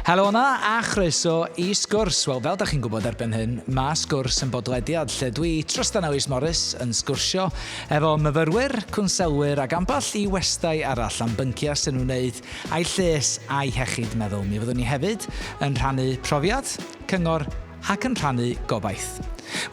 Helo yna a chroeso I sgwrs. Wel, fel da chi'n gwybod erbyn hyn, mae sgwrs yn bodlediad lle dwi, Trystan Ewis Morris, yn sgwrsio efo myfyrwyr, cwnselwyr ac amball I westau arall am bynciau sy'n nhw'n wneud a'i lles a'i hechyd meddwl. Mi fyddwn ni hefyd yn rhannu profiad, cyngor ac yn rhannu gobaith.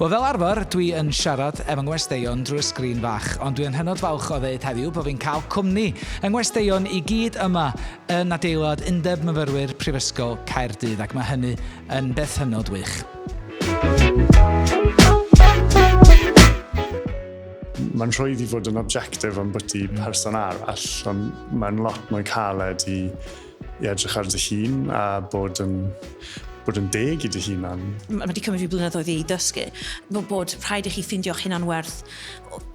Wel, fel arfer, dwi yn siarad efo ngwesteion drwy'r sgrin fach, ond dwi yn hynod falch o ddeud heddiw bod fi'n cael cwmni ngwesteion I gyd yma yn adeilad Undeb Myfyrwyr Mhrifysgol Caerdydd, ac mae hynny yn beth hynod wych. Mae'n rhoid I fod yn objectif am bwyty person arall, ond mae'n lot mwy caled I edrych ar dy hun a bod yn deg I dy hunan. Mae wedi cymryd fi blynyddoedd I ddysgu bod rhaid I chi ffeindio'ch hunan-werth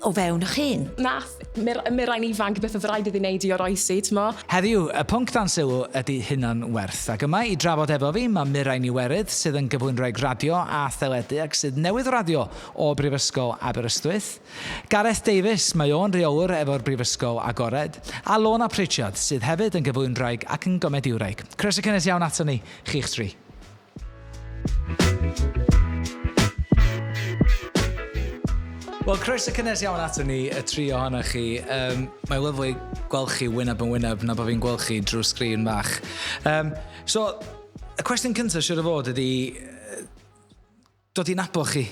o fewn eich hun. Nath Mirain Iwerydd beth oedd rhaid iddi wneud I oroesi, t'mo? Heddiw, y pwnc dan sylw ydy hunan-werth, ac yma I drafod efo fi mae Mirain Iwerydd sydd yn gyflwyndraig radio a theledu ac sydd newydd radio o Mhrifysgol Aberystwyth, Gareth Davies, mae o'n reolwr efo'r Mhrifysgol Agored, a Lorna Prichard sydd hefyd yn gyflwyndraig ac yn gomediwraig. Croeso cynnes iawn ato ni, chi'ch tri. Wel, croeso cynnes iawn ato ni, y tri ohonoch chi. Mae'n lyflu gweld chi wyneb yn wyneb na bod fi'n gweld chi drwy sgrin bach. So, y cwestiwn cyntaf siwr o fod ydy dod I nabod chi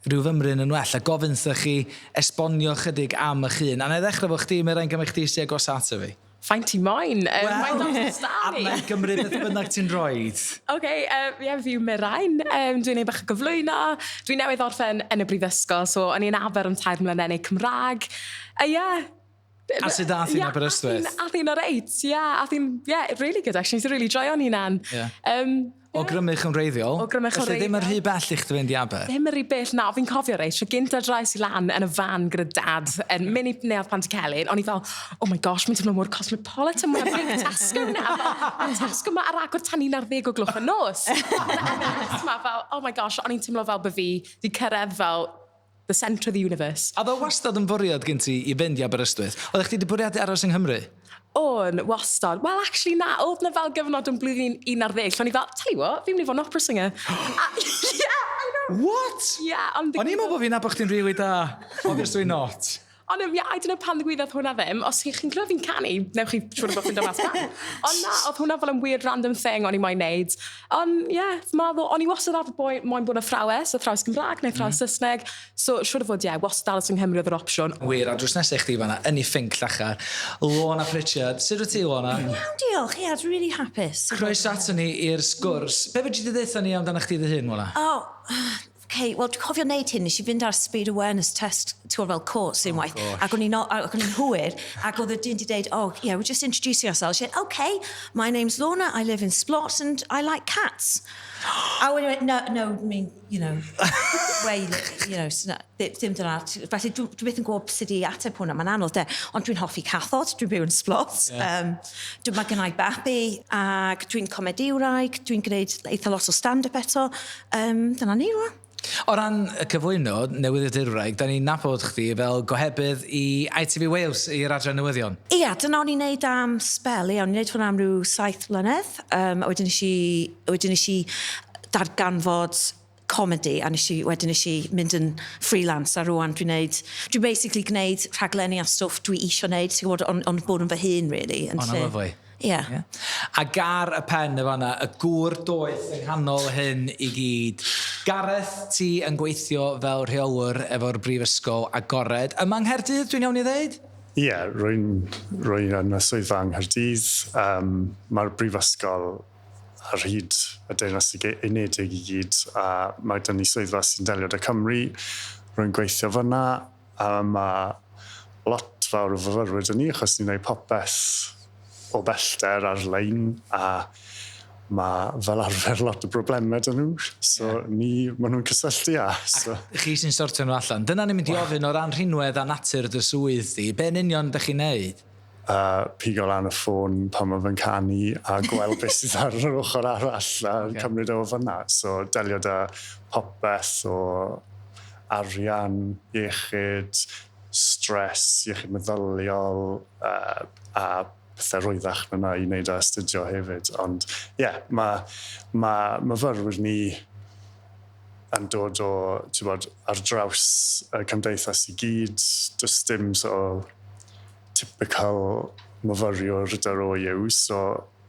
rhyw fymryn yn well a gofyn wrthoch chi esbonio chydig am eich hun. A na I ddechrau fo chdi, Mirain, gymryd chdi sy'n agos ato fi. Faint I moyn. Mae'n Arna I gymryd beth bynnag ti'n roed. Fi yw Mirain. Dwi'n neud bach o gyflwyno. Dwi'n newydd orffen yn y brifysgol, so o'n i'n aber am 3 mlynedd neu Cymraeg. A sydd dath i'n Aberystwyth? Ath i'n oreit, really good actually. It's really joio'n hunan. O grymych yn reiddiol? O grymych yn Felly ddim yn rhy bell I chdi fynd I Aber? Ddim yn rhy bell, na, fi'n cofio reit, tro gynta drais I lan yn y fan gyda dad, yn mynd I neuadd Pantycelyn, o'n I fel, oh my gosh, mi'n teimlo mor cosmopolitan, mae'n big Tesco na, mae'n Tesco ma ar agor tan 11 o gloch y nos. Oh my gosh, o'n i'n teimlo fel bod fi di cyrraedd fel the centre of the universe. A ddo wastad yn bwriad gen ti I fynd I Aberystwyth? Oeddech chdi di bwriad aros yng Nghymru? O'n wastad. Wel, actually, na, oedd na fel gyfnod yn blwyddyn 11, lle o'n I fel, tell you what, fi'n mynd I fod yn opera singer. Yeah, I know. What? Yeah. O'n i'n meddwl bod fi'n nabod chdi'n rili da. Obviously not. Ond I don't know pan ddigwyddodd hwnna ddim. Os chi'n clywed fi'n canu, newch chi siwr o bod fi'n dymas pan. Ond na, oedd hwnna fel yn weird random thing o'n I moyn neud. Ond meddwl, o'n I wastad ar moyn bod yn athrawes, athrawes Gymraeg neu athrawes Saesneg. So siwr o fod, wastad aros yng Nghymru oedd yr opsiwn. Wir, a drws nesaf chdi fanna, yn I ffink llachar. Lorna Prichard, sut wyt ti, Lorna? Iawn, diolch, dwi'n really hapus. Croeso ato ni i'r sgwrs. Be fyddi di ddeitha ni amdano chdi dy hun, Lorna? Okay, wel, dwi'n cofio wneud hyn, nes I fynd ar speed awareness test tour fel course unwaith, ac o'n i'n hwyr, ac oedd y dyn di dweud, we're just introducing ourselves. She said, okay, my name's Lorna, I live in Splot, and I like cats. I went, no, I mean, where you live, dim dyna. Felly, dwi byth yn gwybod sut I ateb hwnna, mae'n anodd de, ond dwi'n hoffi cathod, dwi'n byw yn Splot. Mae gennau babi, ac dwi'n comediwraig, dwi'n gwneud eitha lot o stand-up eto. Dyna ni, rwan. O ran y cyflwyno, newydd y dirwraig, da ni'n nabod chdi fel gohebydd I ITV Wales i'r adran newyddion. Ia, dyna o'n i'n neud am spel, o'n i'n neud hwnna am rhyw 7 mlynedd. Wedyn nes I darganfod comedy, a wedyn nes I mynd yn freelance, a rwan dwi'n basically gwneud rhaglenni a stwff dwi isio wneud, sy'n gwybod, ond bod yn fy hun, really. O'n lyflu. Yeah. A gar y pen y fanna, y gŵr doeth yng nghanol hyn I gyd. Gareth, ti yn gweithio fel rheolwr efo'r Mhrifysgol Agored. Yma yng Nghaerdydd, dwi'n iawn I ddeud? Ie, rwy'n yn y swyddfa yng Nghaerdydd. Mae'r Mhrifysgol ar hyd y Deyrnas Unedig I gyd, a mae dyn ni swyddfa sy'n delio â Cymru. Rwy'n gweithio fyna, a mae lot fawr o fyfyrwyr dyn ni, achos ni'n gwneud popeth o bellter ar-lein, a mae fel arfer lot o broblemau dyn nhw. So, maen nhw'n cysylltu a. So. Chi sy'n sortio nhw allan. Dyna ni'n mynd I ofyn o ran rhinwedd a natur dy swydd di. Be'n union ydych chi'n neud? Pigo lan y ffôn pan mae fe'n canu a gweld beth sydd ar yr ochr arall a cymryd o fyna. So, delio da popeth o arian, iechyd, stress, iechyd meddyliol, a pethau rwyddach na i wneud a astudio hefyd. Ond mae myfyrwyr ni yn dod o, ar draws y cymdeithas i gyd. Does dim typical myfyriwr yr yw. So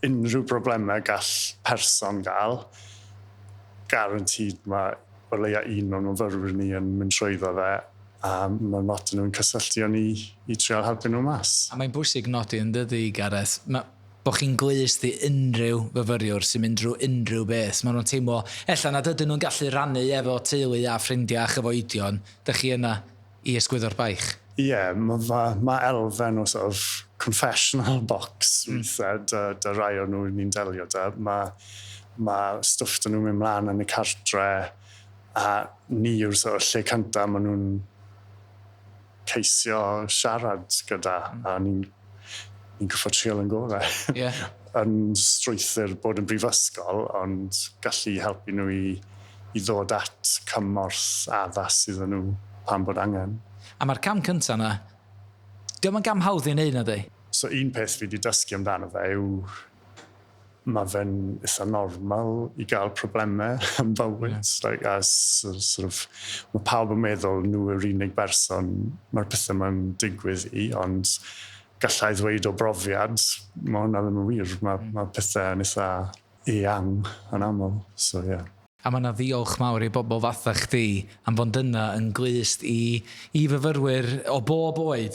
unrhyw broblemau gall person gael, guaranteed mae o leia un o'n myfyrwyr ni yn mynd trwyddo fe, a mae lot yn nhw'n cysylltu ni i trial helpu nhw mas. A mae'n bwysig nodi yn dydi, Gareth, bod chi'n glust i unrhyw fyfyriwr sy'n mynd drwy unrhyw beth. Maen nhw'n teimlo, ella nad ydyn nhw'n gallu rannu efo teulu a ffrindiau a chyfoedion, dych chi yna i ysgwyddo'r baich? Mae elfen o confessional box weithiau, dy rai o nhw ni'n delio da. Mae stwff dyn nhw'n mynd mlaen yn y cartre, a ni yw'r lle cyntaf maen nhw'n ceisio siarad gyda, a ni'n gyffo trial yn gorau. Yn strwythyr bod yn brifysgol, ond gallu helpu nhw i ddod at cymorth addas iddyn nhw pan bod angen. A mae'r cam cyntaf yna, diolch yn gam hawdd i wneud na di? So un peth fi wedi dysgu amdano fe yw mae fe'n eitha normal i gael problemau yn bywyd. Mae pawb yn meddwl nhw yw'r unig berson mae'r pethau mae'n digwydd i, ond gallai ddweud o brofiad, mae hwnna ddim yn wir. Mae pethau yn eitha eang yn aml. A mae yna ddiolch mawr i bobl fatha chdi am fod yna yn glust i fyfyrwyr o bob oed,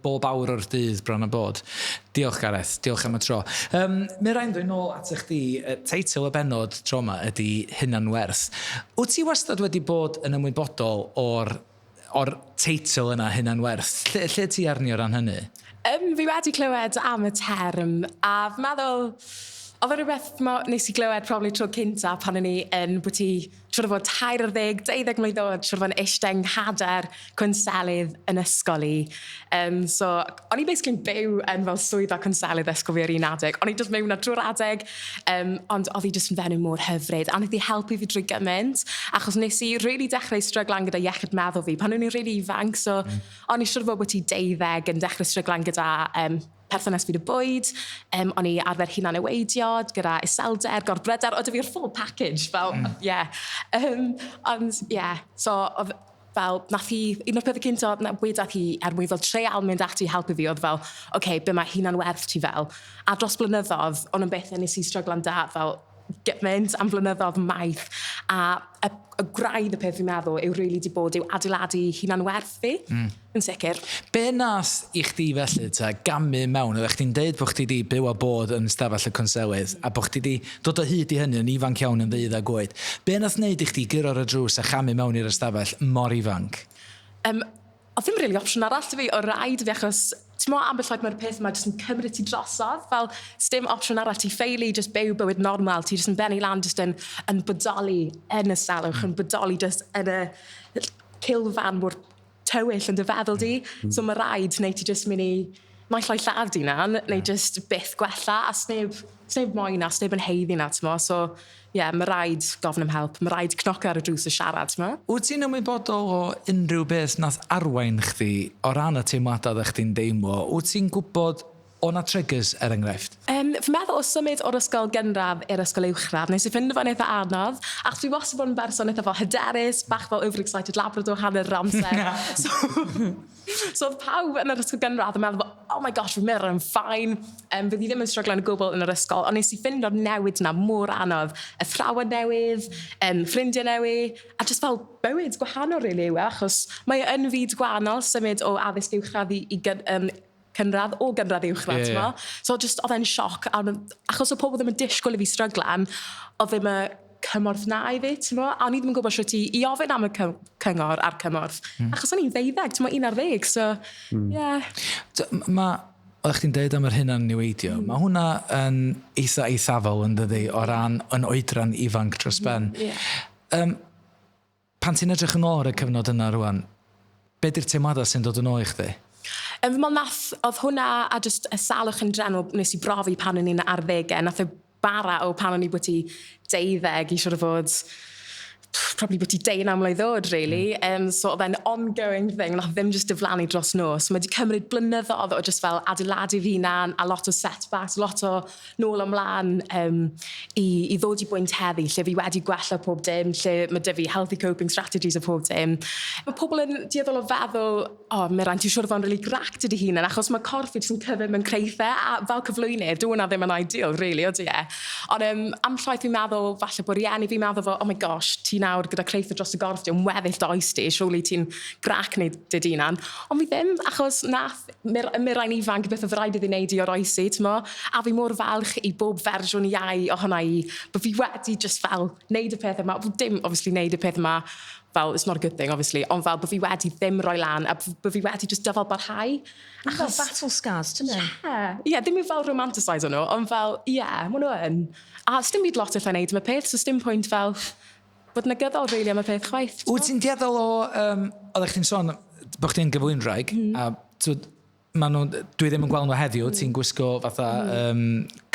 bob awr o'r dydd bron a bod. Diolch, Gareth. Diolch am y tro. Mirain, dwi'n nôl at chdi. Teitl y bennod tro yma ydy Hunan-werth. Wyt ti wastad wedi bod yn ymwybodol o'r teitl yna, Hunan-werth? Lle ti arni o ran hynny? Fi wedi clywed am y term, a fy meddwl... Oedd yn rhywbeth nes i glywed probably tro cynta pan o'n i yn bod ti siwr o fod 20, 12 mlynedd oed, siwr o fod yn eistedd nghader cwnselydd yn ysgol i. So, o'n i basically byw yn fel swydd o cwnselydd ysgol fi ar un adeg. O'n i jyst mewn na drwy'r adeg, ond oedd hi jyst yn fenyw mor hyfryd. A wnaeth hi helpu fi drwy gymaint, achos nes i really dechrau stryglan gyda iechyd meddwl fi pan o'n i'n really ifanc. So, o'n i siwr o fod ti 12 yn dechrau stryglan gyda perthynas fi dy bwyd, o'n i arfer hunan-niweidio, gyda iselder, gorbryder, oedd fi'r full package, fel, so, fel, nath hi, un o'r pethau cynta, wedodd hi mwy fel treial mynd ati helpu fi, oedd fel, be mae hunan-werth ti fel. A dros blynyddoedd, o'n yn beth nes i stryglan da, fel, gymaint am flynyddoedd maith, a y graidd y peth fi'n meddwl yw really di bod yw adeiladu hunan-werth fi, yn sicr. Be nath i chdi felly gamu mewn? Oeddech chdi'n deud bod chdi di byw a bod yn stafell y cwnselydd, a bod chdi di dod o hyd i hynny yn ifanc iawn yn 12 oed. Be nath wneud i chdi gyro'r y drws a chamu mewn i'r ystafell mor ifanc? Oedd ddim really opsiwn arall fi o raid fi, achos ti'n mo ambell oed mae'r peth yma jyst yn cymryd ti drosodd, fel sdim opsiwn arall ti ffeili, jyst byw bywyd normal, ti jyst yn benni lan, jyst yn bodoli yn y salwch, yn bodoli jyst yn y cilfan mor tywyll yn dy feddwl di. So mae raid, neu ti jyst mynd i naill o'i lladd di na, neu jyst byth gwella, a sneb moyn na, sneb yn heiddi na, ti'n mo. So, mae raid gofyn am help, mae raid cnocio ar y drws y siarad, ti'n mo. Wyt ti'n ymwybodol o unrhyw beth nath arwain chdi o ran y teimladau ddech chdi'n deimlo? Wyt ti'n gwybod o na triggers enghraifft? Fy meddwl o symud o'r ysgol gynradd i'r ysgol uwchradd, nes i ffind fo'n eitha anodd, achos fi wastad bod yn berson eitha fel hyderus, bach fel overexcited Labrador hanner amser. So oedd pawb yn yr ysgol gynradd yn meddwl, oh my gosh, fi'n meddwl yn ffain, fydd i ddim yn stryglan o gwbl yn yr ysgol, ond nes i ffind o'r newid yna mor anodd, athrawon newydd, ffrindiau newydd, a jyst fel bywyd gwahanol rili yw, achos mae yn fyd gwahanol symud o addysg uwchradd i cynradd o gynradd uwchradd, So just oedd e'n sioc, achos o pobl ddim yn disgwyl i fi stryglan, oedd ddim y cymorth na i fi, a o'n i ddim yn gwybod sio ti i ofyn am y cyngor a'r cymorth, achos o'n i'n 12, 11, so, Oeddech chdi'n deud am yr hunan-niweidio, mae hwnna yn eitha eithafol yn dydi o ran yn oedran ifanc dros ben. Pan ti'n edrych yn ôl ar y cyfnod yna rwan, be di'r teimladau sy'n dod yn ôl i chdi? Fy meddwl oedd hwnna a just y salwch yn drenw nes i brofi pan o'n i'n 10, nath y bara o pan o'n i bod i 12 i siwr o fod probably byti 19 mlynedd ddod, really. So oedd e'n ongoing thing, nath ddim just diflannu dros nos. Mae wedi cymryd blynyddoedd o just fel adeiladu fi hunan, a lot o setbacks, lot o nôl ymlaen i ddod i bwynt heddi, lle fi wedi gwella pob dim, lle mae dy fi healthy coping strategies o pob dim. Mae pobl yn dieddol o feddwl, Mirain, ti'n siŵr fo'n really grac dy hunan, achos mae corff fi jyst yn cyfyn mewn creithau, a fel cyflwynydd, dwi'n ddim yn ideal, really, o di e. Ond am llaeth fi'n meddwl, falle bod rieni fi'n meddwl fo, oh my gosh, ti nawr gyda creithio dros y gorff, di'n weddill does di, surely ti'n grac neu dy hunan. Ond fi ddim, achos nath Mirain ifanc beth oedd rhaid iddi wneud i oroesi, a fi mor falch i bob fersiwn iau ohona i, bod fi wedi just fel wneud y peth yma, dim obviously wneud y peth yma, fel, it's not a good thing, obviously, ond fel bod fi wedi ddim roi lan, a bod fi wedi just dyfal barhau. Fel battle scars, ti'n dweud? Ie, ddim i fel romanticise nhw, ond fel, ie, maen nhw yn. A sdim byd lot allai wneud am y peth, so sdim pwynt fel bod negyddol rili am y peth chwaith. Wyt ti'n dieddol o, oeddech chi'n sôn bod chdi'n gyflwyndraig, a dwi ddim yn gweld nhw heddiw, ti'n gwisgo fatha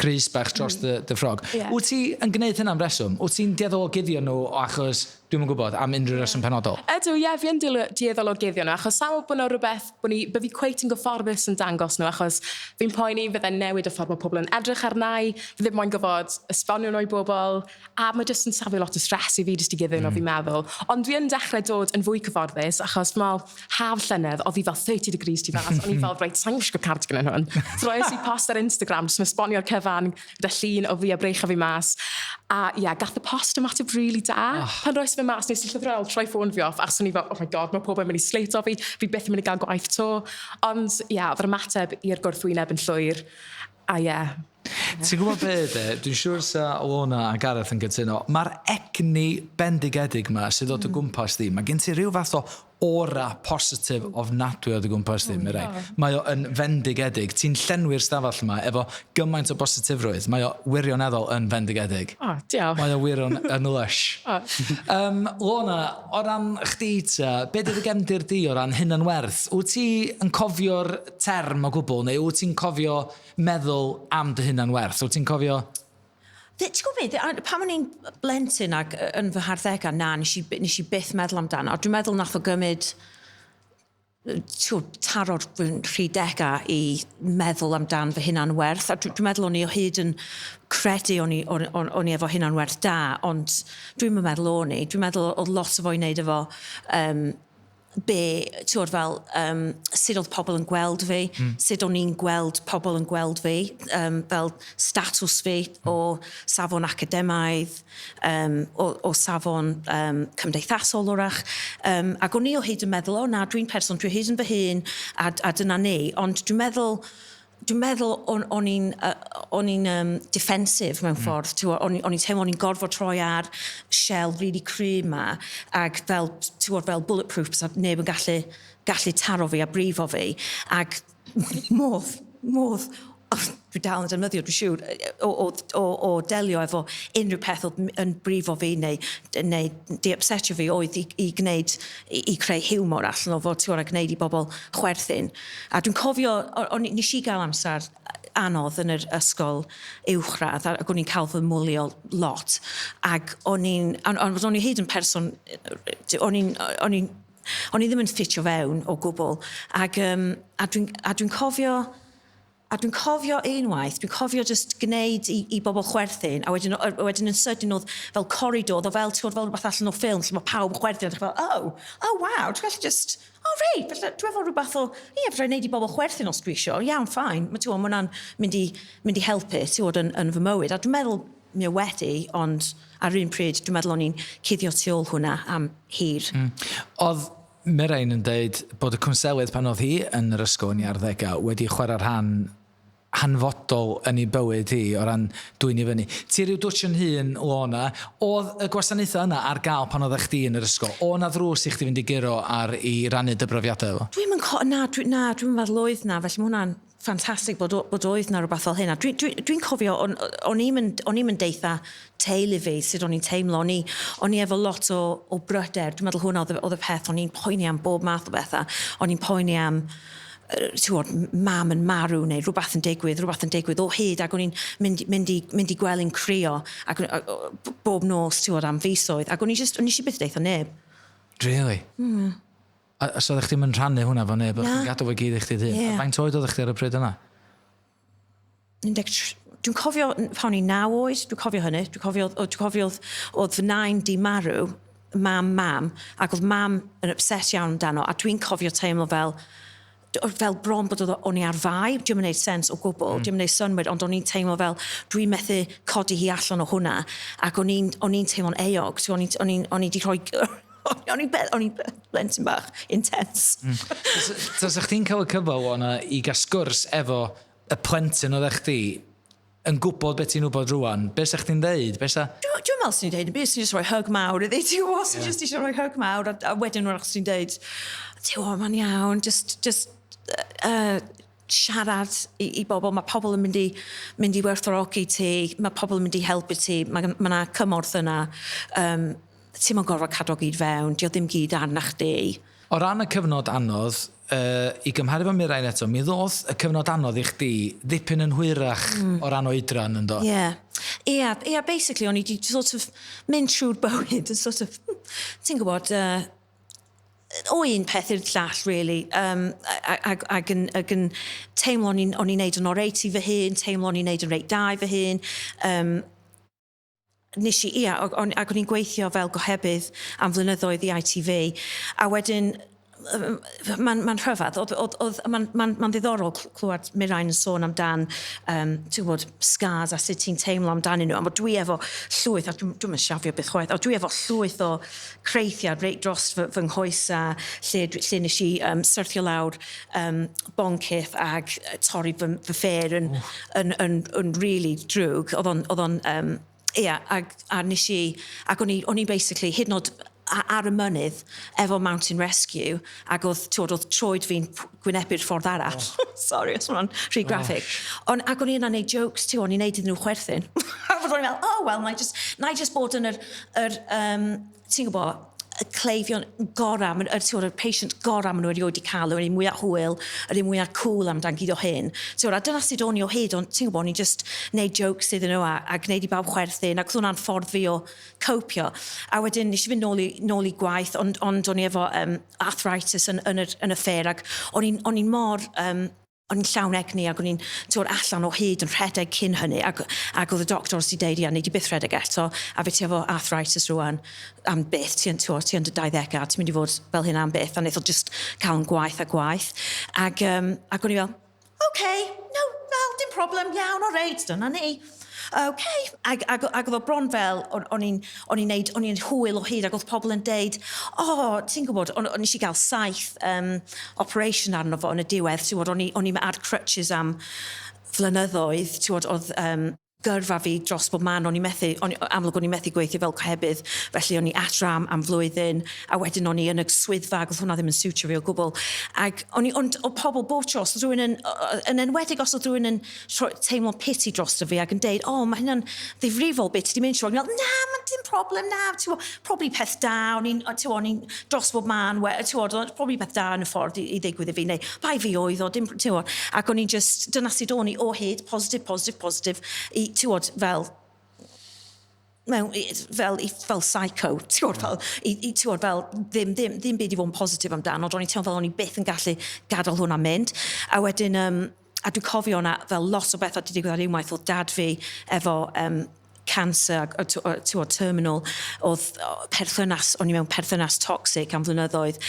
crys bach dros dy ffrog. Wyt ti yn gwneud hynna'n reswm? Wyt ti'n dieddol o guddio nhw achos dwi'n yn gwybod am unrhyw reswm penodol? Ydw, ie, fi yn dieddol o guddio nhw, achos sawl bod nhw rhywbeth bod fi cweit yn gyfforddus yn dangos nhw, achos fi'n poeni fydde'n newid y ffordd mae pobl yn edrych arnau, fi ddim moyn gyfod esbonio nhw i bobl, a mae jyst yn safio lot o stress i fi jyst i guddio nhw, fi'n meddwl. Ond dwi yn dechrau dod yn fwy cyfforddus, achos fel haf llynedd, oedd fi fel 30 degrees tu fas, o'n i fel, reit, sa'n gwisgo cardigan yn hwn. Roes i post ar Instagram, jyst esbonio'r cyfan, gyda llun o fi a breicha fi mas. A ie, gath y post ymateb really da. Pan roes fi mas, nes i llyfrol troi ffôn fi off, achos o'n i fel, oh my god, mae pobl yn mynd i sleito fi byth yn mynd i gael gwaith to. Ond ie, oedd yr ymateb i'r gwrthwyneb yn llwyr. A ie. Ti'n gwybod beth e? Dwi'n siŵr sa Lorna a Gareth yn gytuno. Mae'r egni bendigedig yma sydd dod o gwmpas di. Mae gen ti rhyw fath o aura positif ofnadwy o dy gwmpas di, Mirain. Mae o yn fendigedig. Ti'n llenwi'r stafell yma efo gymaint o positifrwydd. Mae o wirioneddol yn fendigedig. Diolch. Mae o wir yn lush. Lorna, o ran chdi ta, beth ydy gefndir di o ran hunan-werth? Wyt ti yn cofio'r term o gwbl, neu wyt ti'n cofio meddwl am dy hunan-werth? Wyt ti'n cofio... Ti'n gwybod beth, pan o'n i'n blentyn ac yn fy harddegau, nes i byth meddwl amdano. Dwi'n meddwl nath o gymryd taro'r rhydegau i meddwl amdan fy hunan-werth. Dwi'n meddwl o'n i o hyd yn credu o'n i efo hunan-werth da, ond dwi'n meddwl o'n i. Dwi'n meddwl oedd lot o fo i wneud efo fel, sut oedd pobl yn gweld fi, sut o'n i'n gweld pobl yn gweld fi, fel statws fi o safon academaidd, o safon cymdeithasol orach. Ac o'n i o hyd yn meddwl, dwi'n person, dwi'n hyd yn fy hun, a dyna ni, ond dwi'n meddwl o'n i'n defensif mewn ffordd. O'n i'n teimlo o'n i'n gorfod troi ar shell really cry ma, ac fel bulletproof, so neb yn gallu taro fi a brifo fi. Ac modd, dwi dal yn defnyddio, dwi'n siŵr, o delio efo unrhyw peth yn brifo fi neu di-upsetio fi oedd i creu hiwmor allan o fod a gwneud i bobl chwerthin. A dwi'n cofio, nes i gael amser anodd yn yr ysgol uwchradd, ac o'n i'n cael fy mwlio lot. Ac o'n i hyd yn person, o'n i ddim yn ffitio fewn o gwbl. A dwi'n cofio... A dwi'n cofio unwaith, dwi'n cofio just gwneud i bobl chwerthin, a wedyn yn sydyn oedd fel corridor, oedd fel rhywbeth allan o ffilm, lle mae pawb yn chwerthin, a dwi'n fel, wow, dwi'n gallu just, reit, dwi'n efo rhywbeth o, fydda'n gwneud i bobl chwerthin os dwi isio, iawn, ffain, mae hwnna'n mynd i helpu, yn fy mywyd, a dwi'n meddwl mi wedi, ond ar un pryd, dwi'n meddwl o'n i'n cuddio tu ôl hwnna am hir. Oedd Mirain yn dweud bod y cwnselydd pan oedd hi yn yr ysgol yn ei arddegau wedi chwarae'r rhan hanfodol yn ei bywyd hi o ran dwy'n i fyny. Ti rhyw dwtch yn hun, Lorna, oedd y gwasanaethau yna ar gael pan oedd chdi yn yr ysgol? O na ddrws i chdi fynd i giro ar i rannu dy brofiadau efo? Dwi'n meddwl oedd na, felly mae hwnna'n ffantastig bod oedd na rhywbeth fel hynna. Dwi'n cofio, o'n i'n deitha teulu fi sut o'n i'n teimlo. O'n i efo lot o bryder. Dwi'n meddwl hwnna oedd y peth. O'n i'n poeni am bob math o bethau. O'n i'n poeni am mam yn marw neu rhywbeth yn digwydd o hyd ac o'n i'n mynd i gwely'n crio ac bob nos am fisoedd ac o'n i eisiau byth deitha neb. Really? A so ddech chi'n mynd rhannu hwnna fo neb? Na. Gadw fo gyd i chdi dyn? Yeah. Faint oed oeddech chi ar y pryd yna? Dwi'n cofio pan i'n 9 oed, dwi'n cofio hynny. Dwi'n cofio oedd fy nain di marw, mam, ac oedd mam yn upset iawn amdano, a dwi'n cofio teimlo fel bron bod o'n i ar fai, dwi'n gwneud sens o gwbl, dwi'n gwneud synwyr, ond o'n i'n teimlo fel dwi'n methu codi hi allan o hwnna, ac o'n i'n teimlo'n eog, o'n i wedi rhoi... O'n i'n blentyn bach, intense. Tys chdi'n cael y cyfle o'na i gael sgwrs efo y plentyn oeddech chdi yn gwybod beth ti'n wybod rwan, beth sa'ch chdi'n deud? Dwi'n meddwl sy'n ni'n deud, beth sy'n just rhoi hug mawr, iddi, ti'n gwybod, sy'n just eisiau rhoi hug mawr, a wedyn rwy'n sy'n deud, ti'n gwybod, ma'n iawn, just siarad i bobl, mae pobl yn mynd i werthfawrogi ti, mae pobl yn mynd i helpu ti, mae yna cymorth yna, ti'n ma'n gorfod cadw gyd fewn, di o ddim gyd arna chdi. O ran y cyfnod anodd, i gymharu fo Mirain eto, mi ddodd y cyfnod anodd i chdi ddipyn yn hwyrach o ran oedran yn do? Ie, basically, o'n i di sort of mynd trwy'r bywyd, sort of, ti'n gwybod, o un peth i'r llall, really, ac yn teimlo o'n i'n neud yn oreit i fy hun, teimlo o'n i'n neud yn reit da i fy hun, ac o'n i'n gweithio fel gohebydd am flynyddoedd i ITV, a wedyn, mae'n rhyfedd, mae'n ddiddorol clywed Mirain yn sôn amdan, ti'n gwybod, scars a sut ti'n teimlo amdanyn nhw, a dwi efo llwyth, a dwi'n siafio beth chwaith, a dwi efo llwyth o creithiad reit dros fy nghoesa, lle nes i syrthio lawr boncyff ag torri fy ffer yn really drwg, oedd o'n a nes i, ac o'n i basically, hyd yn oed ar y mynydd, efo Mountain Rescue, ac oedd troed fi'n gwynebu'r ffordd arall. Sorry, os hwnna'n rhy graphic. Ac o'n i yna neud jokes, o'n i'n neud iddyn nhw chwerthin. A fod o'n i'n meddwl, well, na i just bod yn ti'n gwybod, y cleifion gorau, y patient gorau maen nhw erioed i cael, yr un mwyaf hwyl, yr un mwyaf cool amdan gyd o hyn. A dyna sydd o'n i o hyd, ond ti'n gwybod, o'n i just neud jokes iddyn nhw a gwneud i bawb chwerthin, ac hwnna'n ffordd fi o copio. A wedyn, nes i fynd nôl i gwaith, ond o'n i efo arthritis yn y ffer, ac o'n i'n mor... o'n i'n llawn egni ac o'n i'n allan o hyd yn rhedeg cyn hynny ac oedd y doctor wedi deud, ia, neud i byth rhedeg eto a fe ti efo arthritis rwan am byth, ti yn dy 20au, ti'n mynd i fod fel hyn am byth a wnaeth o just cael yn gwaith ac o'n i fel, okay, no, dim problem, iawn, o reit, dyna ni. Okay. Ac oedd o bron fel, o'n i'n hwyl o hyd, ac oedd pobl yn deud, ti'n gwybod, o'n i gael 7 operation arno fo yn y diwedd, o'n i ar crutches am flynyddoedd, oedd gyrfa fi dros bob man, amlwg o'n i methu gweithio fel cohebydd, felly o'n i adra am flwyddyn, a wedyn o'n i yn y swyddfa, oedd hwnna ddim yn siwtio fi o gwbl. Ac ond o pobl bob tro, os oedd rhywun yn enwedig os oedd rhywun yn teimlo pity dros fi ac yn deud, mae hynna'n ddifrifol beth ti'n mynd trwy. Na, mae'n dim problem, na, probably peth da, o'n i'n dros bob man, probably peth da yn y ffordd i ddigwydd i fi, neu bai fi oedd o, ac o'n i'n just, dyna sydd o'n i o hyd, positif, fel psycho, fel ddim byd i fod yn positif amdano, ond o'n i teimlo fel o'n i byth yn gallu gadael hwnna mynd. A wedyn, a dwi'n cofio hwnna fel lot o bethau wedi digwydd ar unwaith, oedd dad fi efo cancer, terminal, oedd perthynas, o'n i mewn perthynas toxic am flynyddoedd,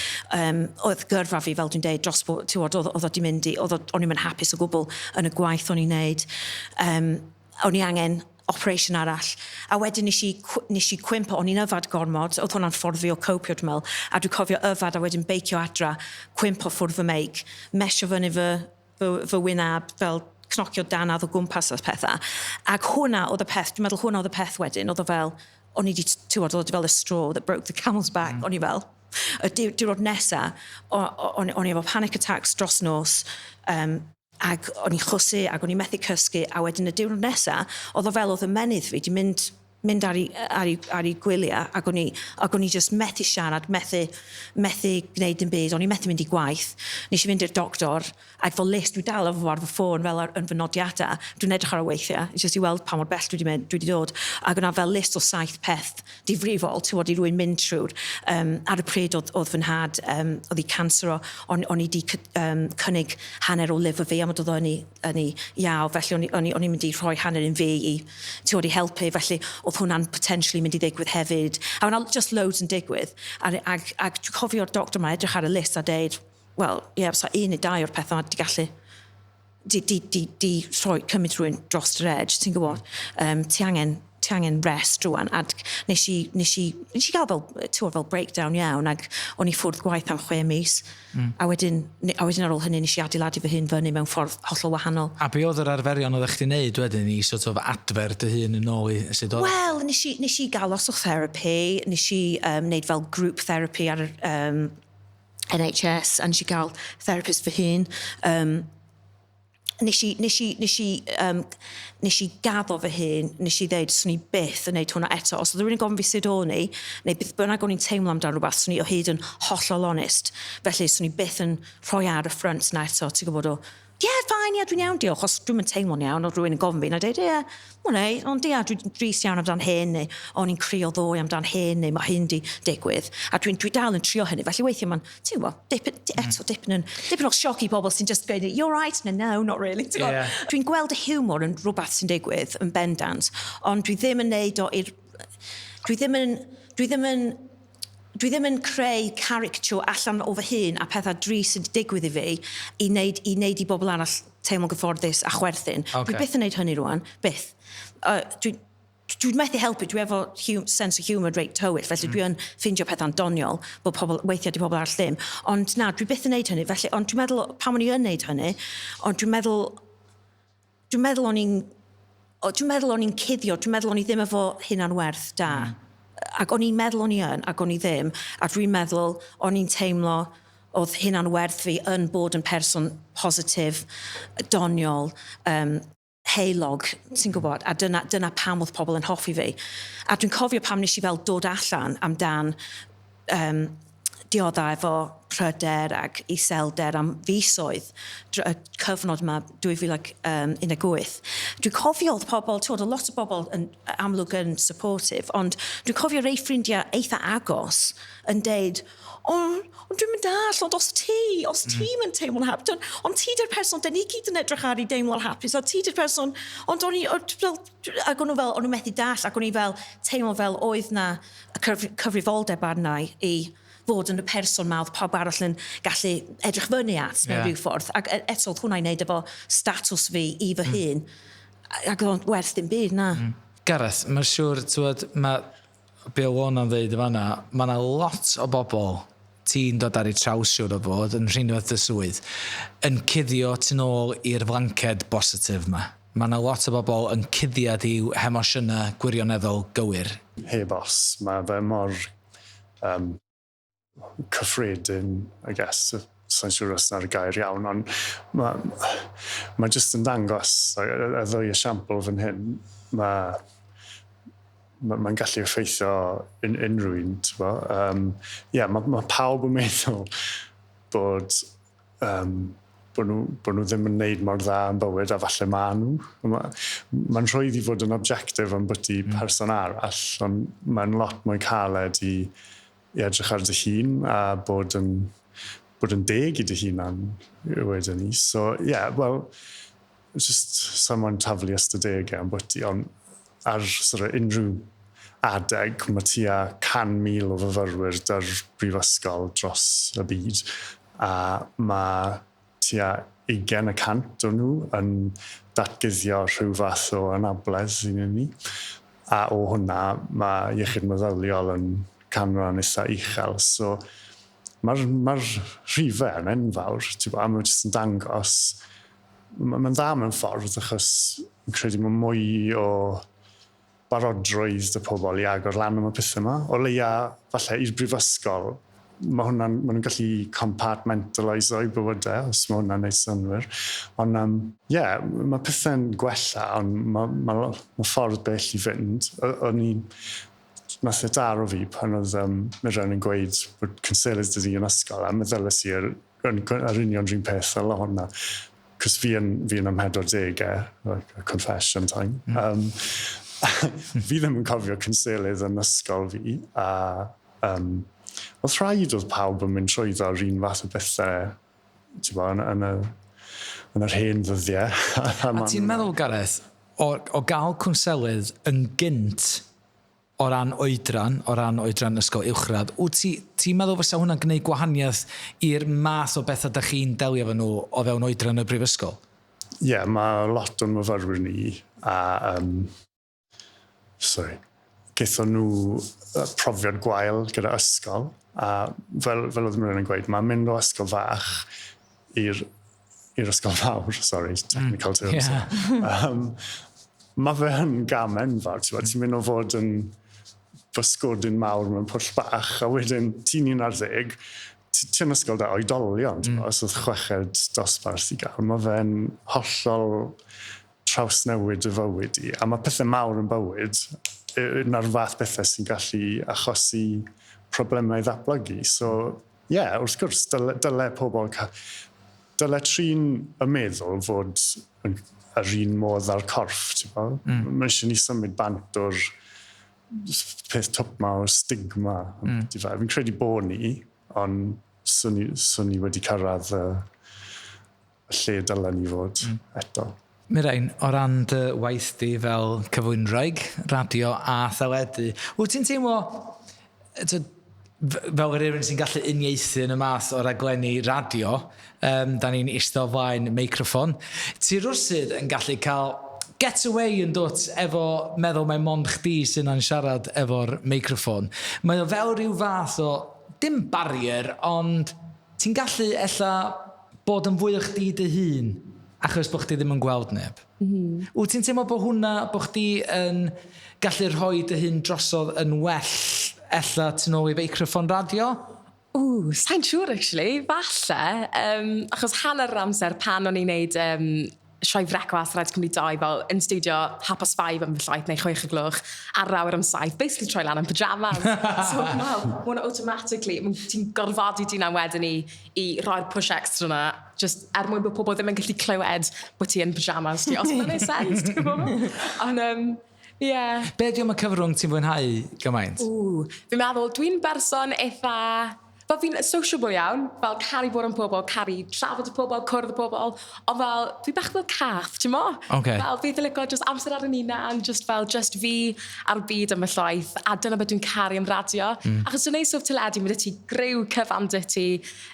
oedd gyrfa fi, fel dwi'n deud, oedd o'n i'n hapus o gwbl yn y gwaith o'n i'n neud. O'n i angen operation arall, a wedyn nes i cwympo, o'n i'n yfad gormod, oedd hwnna'n ffordd fi o copio, dwi'n meddwl, a dwi'n cofio yfad a wedyn beicio adra, cwympo ffwrdd fy meic, mesio fyny fy wynab, fel cnocio danadd o gwmpas y pethau, ac hwnna oedd y peth, dwi'n meddwl hwnna oedd y peth wedyn, oedd o fel, o'n i fel y straw that broke the camel's back, o'n i fel, y diwrnod nesa, o'n i efo panic attacks dros nos, ac o'n i'n chwsu, ac o'n i'n methu cysgu, a wedyn y diwrnod nesa, oedd o fel oedd y menydd fi, di mynd mynd ar ei gwyliau, ac o'n i just methu siarad, methu gwneud dim byd, o'n i methu mynd i gwaith. Nes i fynd i'r doctor, ac fel list, dwi dal efo ar fy ffôn fel yn fy nodiadau, dwi'n edrych ar y weithiau, just i weld pa mor bell dwi wedi dod, ac yna fel list o 7 peth difrifol, ti'n bod i rwy'n mynd trwy'r. Ar y pryd oedd fy nhad, oedd hi cancer o'n i wedi cynnig hanner o lyfr fi, am oedd o'n i iaw, felly o'n i'n mynd i rhoi hanner yn fi i helpu, felly oedd hwnna'n potentially mynd i ddigwydd hefyd. A wna'n just loads yn digwydd. Ac dwi'n cofio'r doctor yma edrych ar y list a deud, wel, so 1 neu 2 o'r pethau di gallu cymryd rhywun dros yr edge, ti'n gwybod? Ti angen rest rwan. A nes i gael fel breakdown iawn, ac o'n i ffwrdd gwaith am 6 mis. A wedyn ar ôl hynny, nes i adeiladu fy hun fyny mewn ffordd hollol wahanol. A be oedd yr arferion oeddech chdi'n neud wedyn i sort of adfer dy hun yn ôl i sut oedd? Wel, nes i gael lot o therapy, nes i wneud fel group therapy ar NHS, a nes i gael therapist fy hun. Nes i gaddo fy hun, nes i ddeud, swn i byth yn neud hwnna eto. Os oedd rhywun yn gofyn fi sut o'n i, neu byth bynnag o'n i'n teimlo amdano rhywbeth, swn i o hyd yn hollol honest. Felly, swn i byth yn rhoi ar y ffrynt na eto, ti'n gwybod o, fine, dwi'n iawn, diolch, os dwi'n teimlo'n iawn, oedd rhywun yn gofyn fi, na dweud, ond dwi'n dris iawn amdan hyn, neu o'n i'n crio ddoe amdan hyn, neu mae hyn di digwydd, a dwi dal yn trio hynny, felly weithiau ma'n, ti'n gwybod, dipyn o sioc i bobl sy'n just gweud, you're right, no, not really. Dwi'n gweld y hiwmor yn rhywbeth sy'n digwydd yn bendant, ond dwi ddim yn neud o dwi ddim yn creu caricature allan o fy hun a pethau dris sy'n digwydd i fi i wneud i bobl arall teimlo'n gyfforddus a chwerthin. Dwi byth yn neud hynny rwan, byth. Dwi'n methu helpu, dwi efo sense of humour reit tywyll, felly dwi yn ffindio pethau'n doniol, bod weithiau di pobl arall ddim. Ond na, dwi byth yn neud hynny, felly, ond dwi'n meddwl, pam o'n i yn neud hynny, ond dwi'n meddwl o'n i'n cuddio, dwi'n meddwl o'n i ddim efo hunan-werth da. Ac o'n i'n meddwl o'n i yn, ac o'n i ddim, a dwi'n meddwl o'n i'n teimlo oedd hunan-werth fi yn bod yn person positif, doniol, heilog, ti'n gwybod, a dyna pam oedd pobl yn hoffi fi. A dwi'n cofio pam nes i fel dod allan amdan dioddau efo pryder ac iselder am fisoedd, y cyfnod yma 2018. Dwi'n cofio oedd pobl, a lot o bobl yn amlwg yn supportive, ond dwi'n cofio rei ffrindiau eitha agos yn deud, ond dwi'n mynd all, ond os ti'n mynd teimlo'n hapus, ond ti di'r person, da ni gyd yn edrych ar i deimlo'n hapus, a ti di'r person, ond o'n nhw methu dall, ac o'n i fel teimlo fel oedd na cyfrifoldeb arna i fod yn y person ma oedd pawb arall yn gallu edrych fyny at mewn rhyw ffordd. Ac eto, oedd hwnna'n neud efo status fi i fy hun. Ac oedd werth dim byd, na. Gareth, mae'n siŵr, be o Lorna'n dweud y fanna, mae yna lot o bobl ti'n dod ar ei traws siŵr o fod yn Mhrifysgol y swydd yn cuddio tu nôl i'r flanced positif yma. Mae yna lot o bobl yn cuddiad i'w hemosiynau gwirioneddol gywir. Heb os, mae fe mor cyffredin, I guess, sa'n siŵr os na'r gair iawn, ond mae jyst yn dangos, y ddwy esiampl fan hyn, mae'n gallu effeithio unrhyw'n, mae pawb yn meddwl bod nhw ddim yn neud mor dda yn bywyd a falle ma nhw. Mae'n rhoid i fod yn objectif am byti person arall, ond mae'n lot mwy caled i edrych ar dy hun a bod yn deg i dy hunan wedyn ni. So, just someone taflu ystadegau am byti, ond ar unrhyw adeg, mae tua 100,000 o fyfyrwyr dy'r brifysgol dros y byd, a mae tua 20% o nhw yn datguddio rhyw fath o anabledd sy'n ni. A o hwnna, mae iechyd meddyliol yn canran eitha uchel. So, mae'r rhifau yn enfawr, a mae'n jyst yn dangos. Mae'n dda mewn ffordd, achos yn credu mae mwy o barodrwydd y pobl i agor lan am y pethau yma. O leia, falle, i'r brifysgol, ma' nhw'n gallu compartmentaliso i bywydau, os mae hwnna'n neud synwyr. Ond, mae pethau'n gwella, ond mae ffordd bell i fynd. Nath e daro fi pan oedd Mirain yn gweud bod concealers dydi yn ysgol, a meddylis i yr union rhywun peth o hwnna. Cos fi yn ym 40, like a confession time. Fi ddim yn cofio concealers yn ysgol fi, a oedd rhaid oedd pawb yn mynd trwyddo'r un fath o bethau yn yr hen ddyddiau. A ti'n meddwl, Gareth, o gael cwnselydd yn gynt o ran oedran ysgol uwchradd, ti'n meddwl fysa hwnna'n gwneud gwahaniaeth i'r math o bethau ydych chi'n delio efo nhw o fewn oedran y brifysgol? Mae lot o'n myfyrwyr ni, a gaethon nhw profiad gwael gyda ysgol, a fel oedd Mirain yn gweud, mae'n mynd o ysgol fach i'r ysgol fawr, technical terms. Mae fe yn gam enfawr, ti'n mynd o fod yn bysgodyn mawr mewn pwll bach, a wedyn ti'n 11, ti'n ysgol da oedolion, os oedd chweched dosbarth i gael. Mae fe'n hollol trawsnewid y fywyd i, a mae pethau mawr yn bywyd, na'r fath bethau sy'n gallu achosi problemau ddatblygu. Wrth gwrs, dyle pobl dyle trin y meddwl fod yr un modd ar corff, Mae eisiau ni symud bant o'r peth top ma o'r stigma. Fi'n credu bod ni, ond swn ni wedi cyrraedd y lle dylen ni fod eto. Mirain, o ran dy waith di fel cyflwynraig, radio a theledu, wyt ti'n teimlo fel rhywun sy'n gallu uniaethu yn y math o raglenni radio, da ni'n eistedd o flaen meicroffon, ti rwsyd yn gallu cael get away yn dod efo meddwl mae mond chdi sy'n siarad efo'r meicroffon. Mae o fel rhyw fath o, dim barrier, ond ti'n gallu ella bod yn fwy o chdi dy hun, achos bod chdi ddim yn gweld neb. Wyt ti'n teimlo bod chdi yn gallu rhoi dy hun drosodd yn well ella tu nôl i meicroffon radio? Sa'n siŵr, actually. Falle. Achos hanner amser pan o'n i'n neud sioe frecwas Rhaid Cymru 2 fel yn studio 5:30 am fy llaeth neu 6 o'r gloch ar awr am 7, basically troi lan yn pyjamas. So, mwyn automatically, ti'n gorfodi ti'n am wedyn i roi'r push extra na, just mwyn bod pobl ddim yn gallu clywed bod ti yn pyjamas, os mae'n ei sens, ti'n gwybod? Ond, Be di o'm y cyfrwng ti'n fwynhau gymaint? Fi'n meddwl, dwi'n berson eitha... Fel fi'n sociable iawn, fel caru bod yn pobl, caru trafod y pobl, cwrdd y pobl, ond fel, fi bach fel cath, ti'n mo? Fel, fi ddiligo just amser ar yn unan, just fi ar byd am y llaeth, a dyna beth dwi'n caru am radio. Achos dwi'n neud sof teledu, mae ti gryw cyfan dy ti,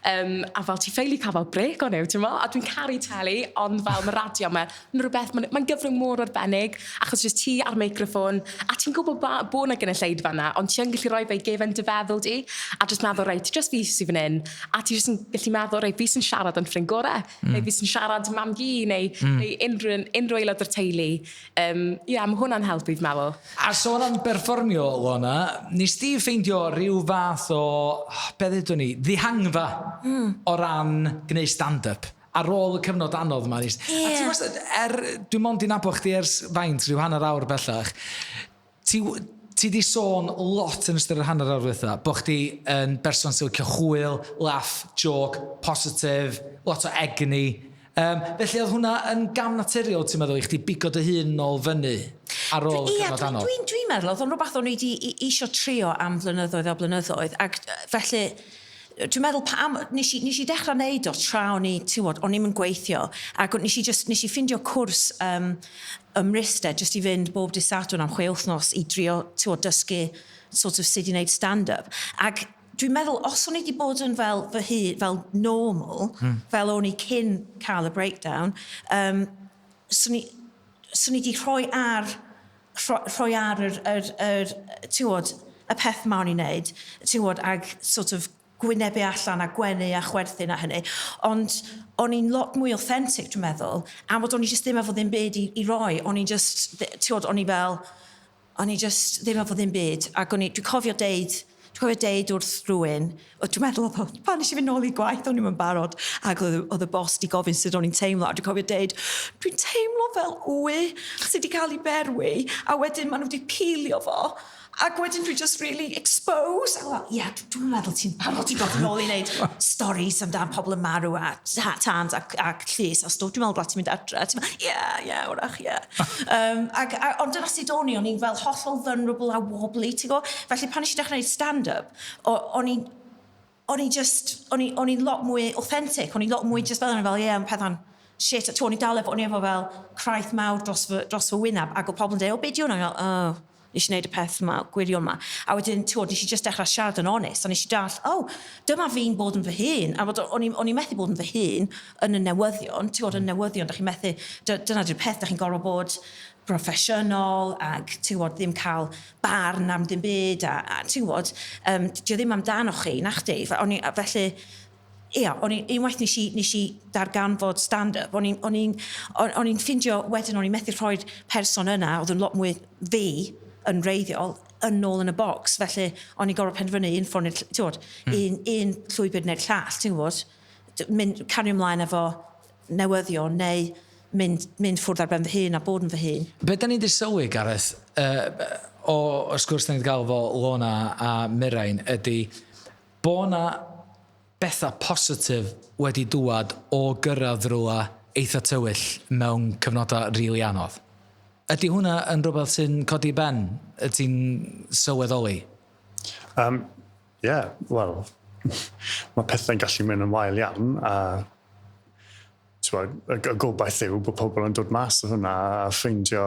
a fel ti ffeili cael fel brec o'n yw, ti'n mo? A dwi'n caru teli, ond fel mae radio, mae'n rhywbeth, mae'n gyfrwng mor arbennig, achos just ti ar meicroffon, a ti'n gwybod bod na gynulleid fanna, ond ti'n gallu rhoi fe i gefen dy feddwl di, a just meddwl, reit, just fi sy'n fan hyn, a ti jyst yn gallu meddwl, rei, fi sy'n siarad yn ffrind gorau, neu fi sy'n siarad mam gi, neu unrhyw aelod o'r teulu. Mae hwnna'n helpu, fi'n meddwl. A sôn am berfformio, Lorna, nes ti ffeindio rhyw fath o, be ddedwn ni, ddihangfa o ran gwneud stand-up ar ôl y cyfnod anodd yma. Dwi'n mond i'n nabod chdi ers faint, rhyw hanner awr bellach. Ti di sôn lot yn ystod yr hanner awr ddiwetha, bod chdi yn berson sy'n licio chwyl, laugh, joke, positif, lot o egni. Felly oedd hwnna yn gam naturiol, ti'n meddwl, i chdi bigo dy hun nôl fyny ar ôl cyfnod anodd? Dwi'n meddwl, oedd o'n rhywbeth o'n i wedi isio trio am flynyddoedd, ac felly... Dwi'n meddwl, nes i dechrau wneud o tra o'n i'n gweithio, ac nes i ffindio cwrs ymrysted, jyst i fynd bob dydd Sadwrn am 6 wythnos i drio dysgu sort of sut i wneud stand-up. Ac dwi'n meddwl, os o'n i wedi bod yn fel normal, fel o'n i cyn cael y breakdown, swn i wedi rhoi ar y peth ma o'n i'n wneud, ag sort of gwynebu allan a gwenu a chwerthin a hynny. Ond o'n i'n lot mwy authentic, dwi'n meddwl, a bod o'n i just ddim efo ddim byd i roi. O'n i just ddim efo ddim byd. Ac dwi'n cofio Dwi'n cofio deud wrth rhywun, dwi'n meddwl oedd pan nes i fynd nôl i gwaith, o'n i'n barod, ac oedd y bos di gofyn sut o'n i'n teimlo, a dwi'n cofio deud, dwi'n teimlo fel wy sydd wedi cael ei berwi, a wedyn maen nhw wedi pilio fo, ac wedyn dwi'n just really exposed. Dwi'n meddwl ti'n barod i gofyn nôl i wneud stories amdano pobl yn marw a tans ac llys a stwff. Dwi'n meddwl glad ti'n mynd adre. Ti'n meddwl, wrach. Ond dyna sydd o'n i'n fel hollol vulnerable a wobbly, ti'n go? Felly pan nes i dechrau gwneud stand-up, o'n i'n lot mwy authentic, o'n i'n lot mwy just fel yna, fel, pethau'n shit, a o'n i'n dal efo fel craith mawr dros fy wyneb, ac o pobl yn dweud, be di hwnna? Nes i wneud y peth yma, gwirion yma. A wedyn, nes i just dechrau siarad yn onest, a nes i dall, dyma fi'n bod yn fy hun. A o'n i'n methu bod yn fy hun yn y newyddion. Yn newyddion, da chi'n methu, dyna di'r peth, da chi'n gorfod bod proffesiynol, ac ddim cael barn am ddim byd, a dio ddim amdano chi, na chdi. Felly, unwaith nes i darganfod stand-up, o'n i'n ffindio wedyn, o'n i'n methu rhoi'r person yna, oedd yn lot mwy fi, yn reiddiol, yn ôl yn y bocs. Felly, o'n i'n gorfod penderfynu un ffordd, un llwybr neu'r llall, cario ymlaen efo newyddion, neu mynd ffwrdd ar ben fy hun a bod yn fy hun. Be da ni wedi sylwi, Gareth, o sgwrs da ni wedi gael fo Lorna a Mirain, ydy bod na bethau positif wedi dŵad o gyrraedd rhywle eitha tywyll mewn cyfnodau rili anodd. Ydy hwnna yn rhywbeth sy'n codi ben? Ti'n sylweddoli? Wel, mae pethau'n gallu mynd yn wael iawn, a y gobaith yw bod pobl yn dod mas o hwnna a ffeindio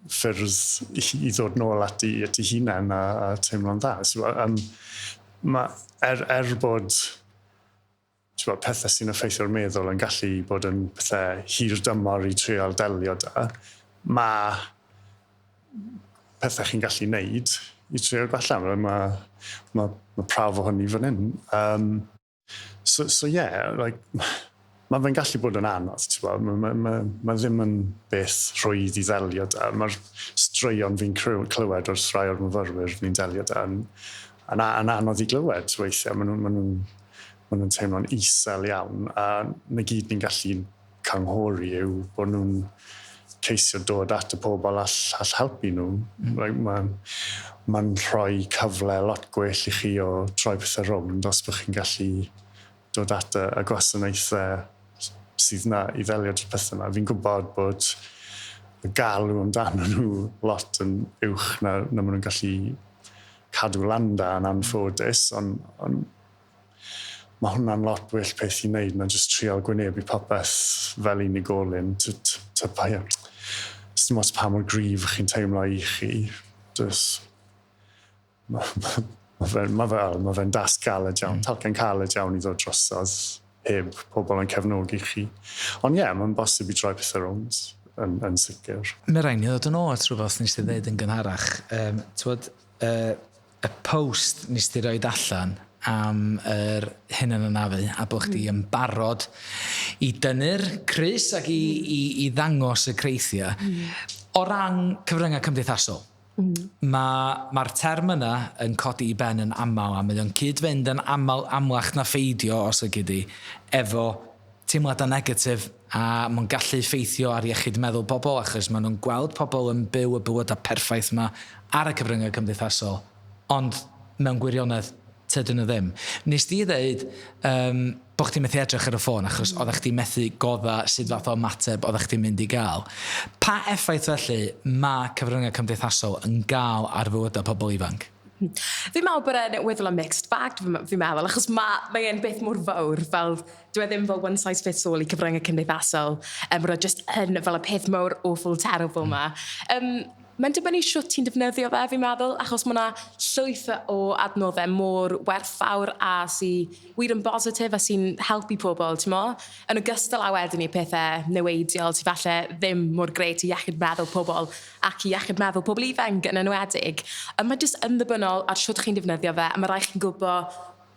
ffyrdd i ddod nôl at i hunain a teimlo'n dda. Bod pethau sy'n effeithio'r meddwl yn gallu bod yn pethau hir dymor i trial delio da, mae pethau chi'n gallu neud i trial gwella. Mae prawf o hynny fan hyn. Mae fe'n gallu bod yn anodd. Mae ddim yn beth rhwydd i ddelio da. Mae'r straeon fi'n clywed wrth rai o'r myfyrwyr fi'n delio da yn anodd i glywed weithiau. Maen nhw'n teimlo'n isel iawn, a na gyd ni'n gallu canghori yw bod nhw'n ceisio dod at y pobl all helpu nhw. Mae'n rhoi cyfle lot gwell i chi o troi pethau rownd os bych chi'n gallu dod at y gwasanaethau sydd na i ddelio drwy pethau yma. Fi'n gwybod bod y galw amdano nhw lot yn uwch na maen nhw'n gallu cadw landa yn anffodus, ond mae hwnna'n lot well peth i wneud na just trial gwynebu popeth fel unigolyn. Dim os pa mor gryf chi'n teimlo i chi. Mae fe'n das galed iawn, talcen caled iawn i ddod drosodd heb pobl yn cefnogi chi. Ond mae'n bosib i droi pethau rownd yn sicr. Mirain, i ddod yn ôl at rhywbeth nes ti ddeud yn gynharach. Y post nes ti roed allan am yr hunan-anafu a bod chdi yn barod i dynnu'r crys ac i ddangos y creithiau. O ran cyfryngau cymdeithasol, mae'r term yna yn codi i ben yn aml, a mae o'n cyd-fynd yn amlach na ffeidio os y gyda efo teimladau negatif, a mae'n gallu ffeithio ar iechyd meddwl pobl, achos maen nhw'n gweld pobl yn byw y bywydau perffaith yma ar y cyfryngau cymdeithasol, ond mewn gwirionedd tydyn nhw ddim. Nes di ddeud bod chdi methu edrych ar y ffôn achos oeddech chdi methu godda sut fath o ymateb oeddech chdi mynd i gael. Pa effaith felly mae cyfryngau cymdeithasol yn gael ar fywydau pobl ifanc? Fi'n meddwl bod e'n weddol a mixed bag, fi'n meddwl, achos mae'n beth mor fawr, fel dwi ddim fel one size fits all i cyfryngau cymdeithasol, roedd just yn fel y peth mawr awful terrible ma. Mae'n dibynnu shwt ti'n defnyddio fe, fi'n meddwl, achos mae'na llwyth o adnoddau mor werthfawr a sy'n wir yn positif a sy'n helpu pobl, ti'n mo? Yn ogystal â wedyn ni pethau niweidiol sy'n falle ddim mor greit i iechyd meddwl pobl ac i iechyd meddwl pobl ifanc yn enwedig. Mae'n jyst yn ddibynnol ar shwt chi'n defnyddio fe, a mae rhaid chi'n gwybod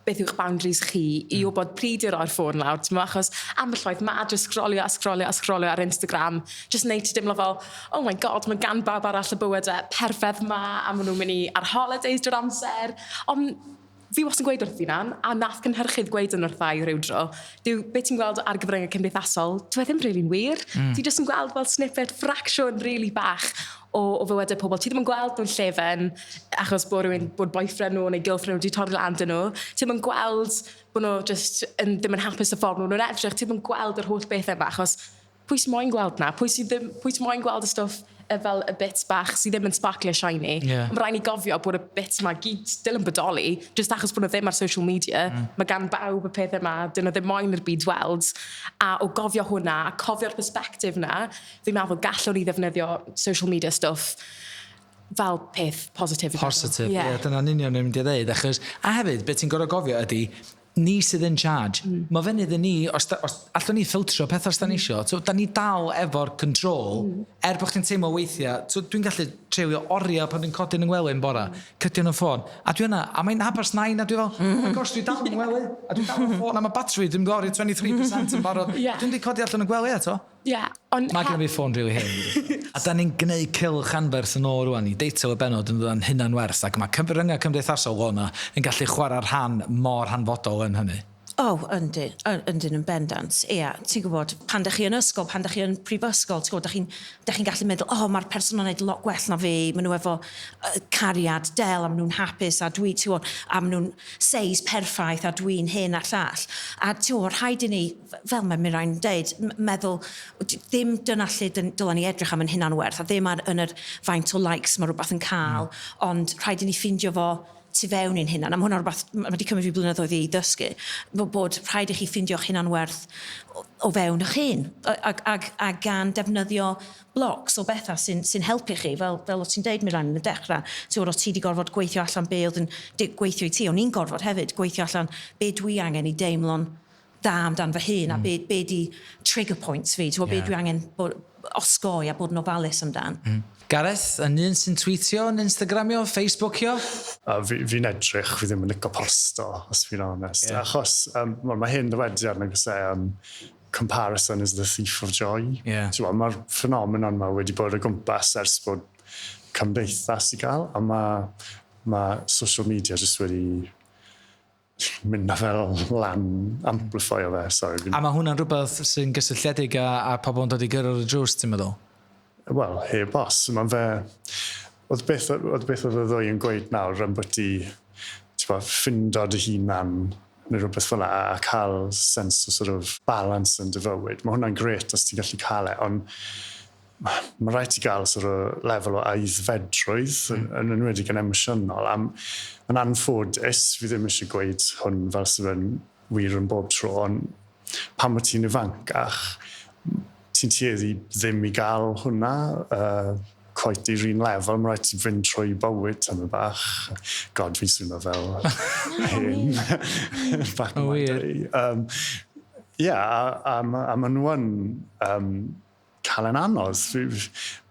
beth yw'ch boundaries chi, i wybod pryd i roi'r ffôn lawr, achos ambell waith ma just scrollio ar Instagram, just neud ti dimlo fel, oh my god, mae gan bawb arall y bywydau perfedd ma, a maen nhw'n mynd i ar holidays drwy'r amser, ond fi was yn gweud wrth fi'na'n, a nath cynhyrchydd gweud yn wrthau rhywdro, dyw beth ti'n gweld ar gyfryngau cymdeithasol, dyw e ddim rili'n wir. Ti jyst yn gweld fel snippet, ffracsiwn really bach o fywydau pobl. Ti ddim yn gweld nhw'n llefen achos bod boyfriend nhw neu girlfriend nhw wedi torri lan dyn nhw. Ti ddim yn gweld bod nhw just ddim yn hapus y ffordd nhw'n edrych. Ti ddim yn gweld yr holl bethau yma achos pwy sy'n moyn gweld na? Pwy sy'n moyn gweld y stwff fel y bits bach sydd ddim yn sparkly a shiny. Yeah. Mae rhaid ni gofio bod y bits yma gyd still yn bodoli, just achos bod nhw ddim ar social media. Mae gan bawb y pethau yma, dyn nhw ddim moyn i'r byd weld. A o gofio hwnna, a cofio'r perspectif na, fi'n meddwl gallwn ni ddefnyddio social media stuff fel peth positif. Positif, ie. Dyna'n union yn mynd i ddeud. A hefyd, beth ti'n gorau gofio ydy, ni sydd yn charge. Mae fyny iddyn ni, os allwn ni ffiltro pethau os da ni isio, da ni dal efo'r control, bod chdi'n teimlo weithiau, dwi'n gallu treulio oriau pan dwi'n codi'n yngwely'n bora, cydio yn y ffôn, a dwi yna, a mae'n habas nain, a dwi fel, oh my gosh, dwi dal yn yngwely, a dwi dal yn ffôn, a mae battery, dwi'n gori 23% yn barod, dwi'n di codi allan yn gwely eto. Mae gen i fi ffôn rili hyn. A da ni'n gwneud cylch anferth yn ôl rwan i deitl y benod yn dod yn hunan-werth, ac mae cyfryngau cymdeithasol hwnna yn gallu chwarae'r rhan mor hanfodol yn hynny. Yndyn yn bendant. Ia, ti'n gwybod, pan da chi yn ysgol, pan da chi yn prifysgol, ti'n gwybod, da chi'n gallu meddwl, mae'r person yn neud lot gwell na fi, maen nhw efo cariad del, a maen nhw'n hapus, a dwi, ti'n gwybod, a maen nhw'n seis perffaith, a dwi'n hyn a llall. A ti'n gwybod, rhaid i ni, fel mae Mirain yn deud, meddwl, ddim dyna lle dylen ni edrych am yn hunan-werth, a ddim yn yr faint o likes mae rhywbeth yn cael, ond rhaid i ni ffindio fo tu fewn i'n hunan. Am hwnna rhywbeth, mae wedi cymryd fi blynyddoedd i ddysgu, bod rhaid i chi ffindio'ch hunan-werth o fewn eich hun, a gan defnyddio blocs o bethau sy'n helpu chi, fel o ti'n deud Mirain yn y dechrau. Ti'n gwybod, os ti wedi gorfod gweithio allan be oedd yn gweithio i ti, o'n i'n gorfod hefyd gweithio allan be dwi angen i deimlo'n da amdan fy hun, a be di trigger points fi, ti'n gwybod, be dwi angen osgoi a bod yn ofalus amdan. Gareth, yn un sy'n tweetio, yn Instagramio, Facebookio? Fi'n edrych, fi ddim yn licio posto, os fi'n onest. Achos mae hyn dywediad yn gwneud comparison is the thief of joy. Mae'r ffenomenon yma wedi bod o gwmpas ers bod cymdeithas i gael, a mae social media jyst wedi mynd fel lan, amplifio fe. A mae hwnna'n rhywbeth sy'n gysylltiedig a pobl yn dod i gyrra'r drws, ti'n meddwl? Wel, heb os. Mae'n fe... Oedd beth oedd y ddwy yn gweud nawr am bod ti ffindo dy hunan neu rhywbeth fel yna a cael sens o sort of balance yn dy fywyd. Mae hwnna'n gret os ti'n gallu cael ond mae rhaid ti gael sort of lefel o aeddfedrwydd yn enwedig yn emosiynol. Yn anffodus, fi ddim eisiau gweud hwn fel sydd yn wir yn bob tro, ond pan mae ti'n ifancach, ti'n tueddu ddim i gael hwnna coet i'r un lefel, mae rhaid ti fynd trwy bywyd tam y bach. God, fi'n swnio fel hyn. Back in my day. A maen nhw yn cael yn anodd.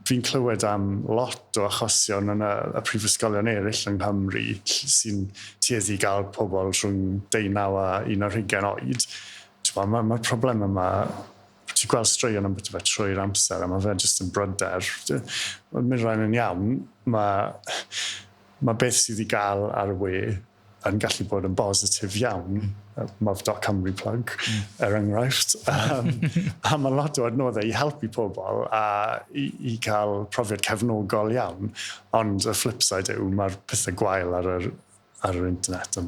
Fi'n clywed am lot o achosion yn y prifysgolion eraill yng Nghymru sy'n tueddu i gael pobl rhwng 19 a 21 oed. Mae'r problem yma ti'n gweld straeon am beth fe trwy'r amser, a mae fe jyst yn bryder. Mae'n mynd rhaid yn iawn, mae beth sydd i gael ar y we yn gallu bod yn positif iawn. Mov.Cymru plug, enghraifft. A mae lot o adnoddau i helpu pobl a i cael profiad cefnogol iawn, ond y flipside yw mae'r pethau gwael ar yr internet yn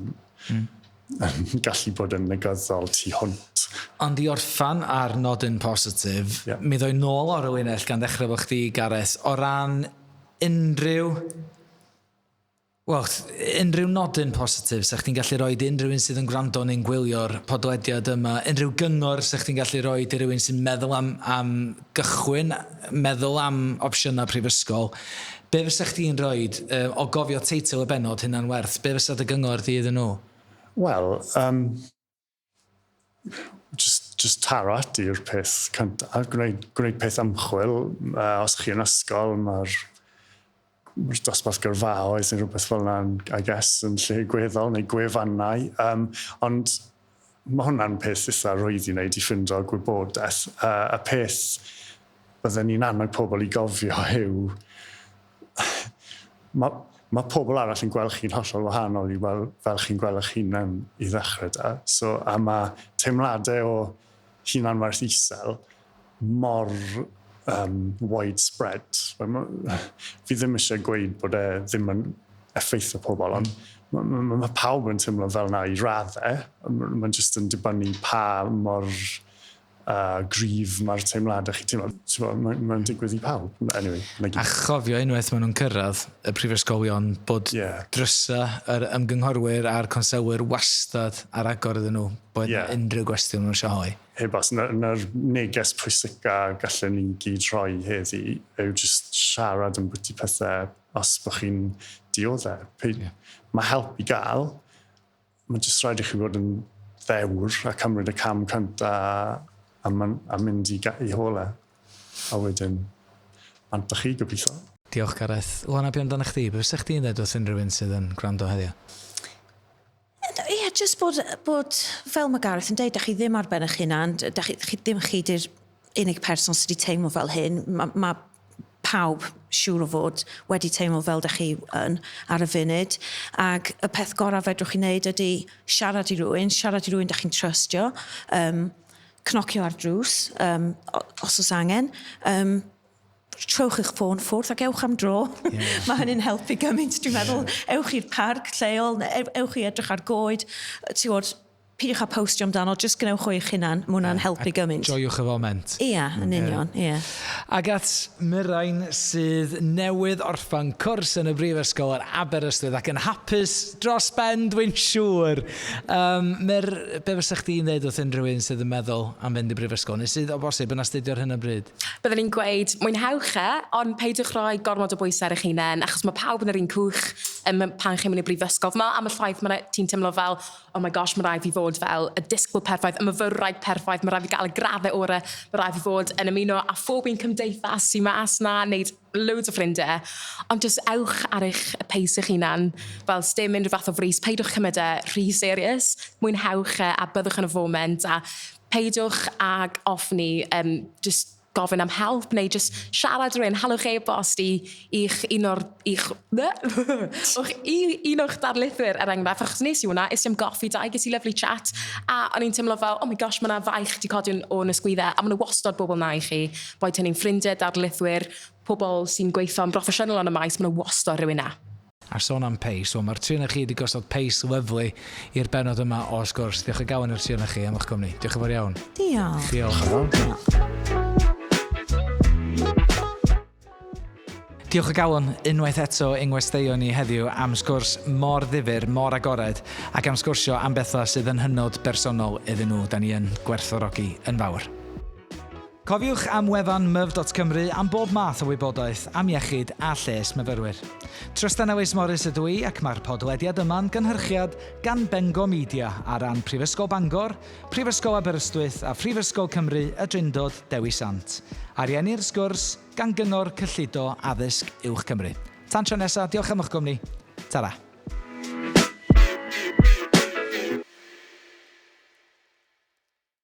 gallu bod yn negyddol tu hwnt. Ond i orffan ar nodyn positif, mi ddoi nôl o'r rhywun gan ddechrau bod chdi, Gareth, o ran unrhyw nodyn positif sa'ch ti'n gallu rhoi i unrhyw un sydd yn gwrando neu'n gwylio'r podlediad yma, unrhyw gyngor sa'ch ti'n gallu rhoi i rhywun sy'n meddwl am gychwyn, meddwl am opsiynau prifysgol, be fysa chdi'n rhoi o gofio teitl y benod hunan-werth, be fysa dy gyngor di iddyn nhw? Wel, just taro ati'r peth cyntaf, gwneud peth ymchwil. Os chi yn ysgol, mae'r dosbarth gyrfaoedd neu rhywbeth fel yna, I guess, yn lle gweddol neu gwefannau. Ond mae hwnna'n peth eitha rwydd i wneud i ffindo gwybodaeth. Y peth bydden ni'n annog pobl i gofio yw mae pobl arall yn gweld chi'n hollol wahanol i fel chi'n gweld eich hunan i ddechrau da. So, a mae teimladau o hunan-werth isel mor widespread. Fi ddim eisiau gweud bod e ddim yn effeithio pobl, ond mae pawb yn teimlo fel yna i raddau. Mae'n jyst yn dibynnu pa mor gryf mae'r teimladau chi teimlo. Mae'n digwydd i pawb. Anyway, a chofio unwaith maen nhw'n cyrraedd y prifysgolion bod drysa yr ymgynghorwyr a'r conselwyr wastad ar agor iddyn nhw bod unrhyw gwestiwn nhw'n siahoi. Hebos, na'r neges pwysica gallen ni gyd rhoi heddi yw just siarad yn bwyty pethau os bod chi'n dioddau. Mae help i gael. Mae jyst rhaid i chi fod yn ddewr a cymryd y cam cyntaf a mynd i hola. A wedyn, mantach chi gobeithio. Diolch, Gareth. Lorna, be amdano chdi? Be fysa chdi'n dweud wrth unrhyw un sydd yn gwrando heddiw? Ie, jyst bod, fel mae Gareth yn dweud, da chi ddim ar ben eich hunan, ddim chi di'r unig person sydd wedi teimlo fel hyn. Mae pawb siŵr o fod wedi teimlo fel da chi yn ar y funud. Ac y peth gorau fedrwch chi wneud ydy siarad i rhywun da chi'n trystio, cnocio ar drws, os oes angen. Trowch eich ffôn ffwrdd ac ewch am dro. Mae hynny'n helpu gymaint, dwi'n meddwl. Ewch i'r parc lleol, ewch i edrych ar goed. Pidwch a postio amdano, jyst gwnewch o eich hunan, mae hwnna'n helpu gymaint. Joiwch y foment. Ia, yn union, ia. Ac at Mirain sydd newydd orffan cwrs yn y Mhrifysgol Aberystwyth ac yn hapus dros ben, dwi'n siŵr. Myr, be fysa chdi'n dweud wrth unrhyw un sydd yn meddwl am fynd i Mhrifysgol? Neu sydd o bosib yn astudio'r hyn o bryd? Byddwn ni'n gweud, mwynhewch ond peidiwch rhoi gormod o bwysau ar eich hunain, achos mae pawb yn yr un cwch pan chi'n mynd i Mhrifysgol. Am y ffaith ti'n teimlo fel, oh my gosh, mae rhaid fi fod fel y disgwyl perffaith, y myfyrwraig perffaith, mae rhaid fi gael y graddau orau, mae rhaid fi fod yn ymuno a phob un cymdeithas sy'n mas na, wneud loads o ffrindiau, ond jyst ewch ar eich peis eich hunan, fel sdim unrhyw fath o frys, peidwch cymryd rhy serious, mwynhewch a byddwch yn y foment, a peidwch ag ofni, just gofyn am help, neu just siarad rhywun, halwch e-bost i'ch un o'r darlithwyr er enghraifft, achos nes i hwnna, ys i'n goffi da, ges i lyflu chat, a o'n i'n teimlo fel, oh my gosh, mae yna faich di codi o'n ysgwyddau, a mae yna wastad bobl na i chi, boed hynny'n ffrindiau, darlithwyr, pobl sy'n gweithio yn broffesiynol yn y maes, mae yna wastad rhywun na. A sôn am peis, mae'r tri na chi wedi gosod peis lyflu i'r benod yma o sgwrs. Diolch o gawn i'r tri na chi am eich gwmni. Diolch yn fawr iawn. Diolch. Diolch o galon unwaith eto ungwesteion ni heddiw am sgwrs mor ddifyr, mor agored, ac am sgwrsio am bethau sydd yn hynod bersonol iddyn nhw, da ni yn gwerthfawrogi yn fawr. Cofiwch am wefan myf.cymru am bob math o wybodaeth am iechyd a lles myfyrwyr. Trystan Morris ydw i ac mae'r podlediad yma'n gynhyrchiad gan Bengo Media ar ran Mhrifysgol Bangor, Mhrifysgol Aberystwyth a Mhrifysgol Cymru y Drindod Dewi Sant. Ariennu'r sgwrs gan gyngor cyllido addysg uwch Cymru. Tan tro nesaf, diolch am eich gwmni. Tara.